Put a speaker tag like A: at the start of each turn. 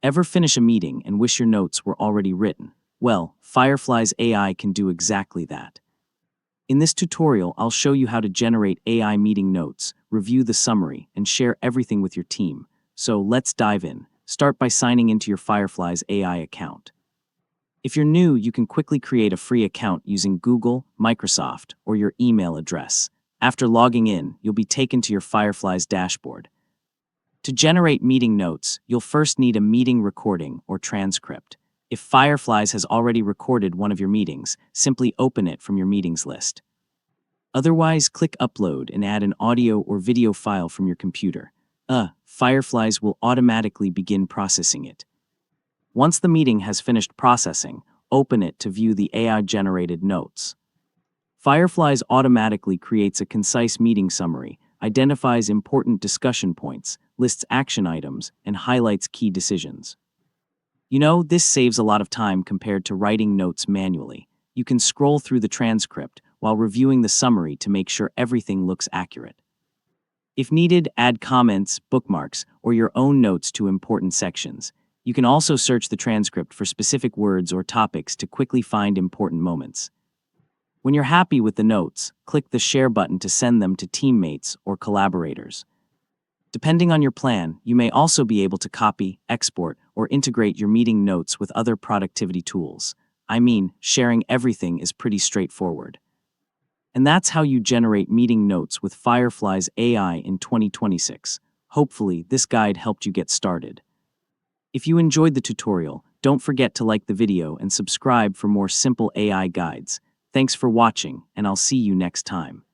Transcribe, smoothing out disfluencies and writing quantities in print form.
A: Ever finish a meeting and wish your notes were already written? Well, Fireflies AI can do exactly that. In this tutorial, I'll show you how to generate AI meeting notes, review the summary, and share everything with your team. So let's dive in. Start by signing into your Fireflies AI account. If you're new, you can quickly create a free account using Google, Microsoft, or your email address. After logging in, you'll be taken to your Fireflies dashboard. To generate meeting notes, you'll first need a meeting recording or transcript. If Fireflies has already recorded one of your meetings, simply open it from your meetings list. Otherwise, click Upload and add an audio or video file from your computer. Fireflies will automatically begin processing it. Once the meeting has finished processing, open it to view the AI-generated notes. Fireflies automatically creates a concise meeting summary, identifies important discussion points, lists action items, and highlights key decisions. This saves a lot of time compared to writing notes manually. You can scroll through the transcript while reviewing the summary to make sure everything looks accurate. If needed, add comments, bookmarks, or your own notes to important sections. You can also search the transcript for specific words or topics to quickly find important moments. When you're happy with the notes, click the Share button to send them to teammates or collaborators. Depending on your plan, you may also be able to copy, export, or integrate your meeting notes with other productivity tools. Sharing everything is pretty straightforward. And that's how you generate meeting notes with Fireflies AI in 2026. Hopefully, this guide helped you get started. If you enjoyed the tutorial, don't forget to like the video and subscribe for more simple AI guides. Thanks for watching, and I'll see you next time.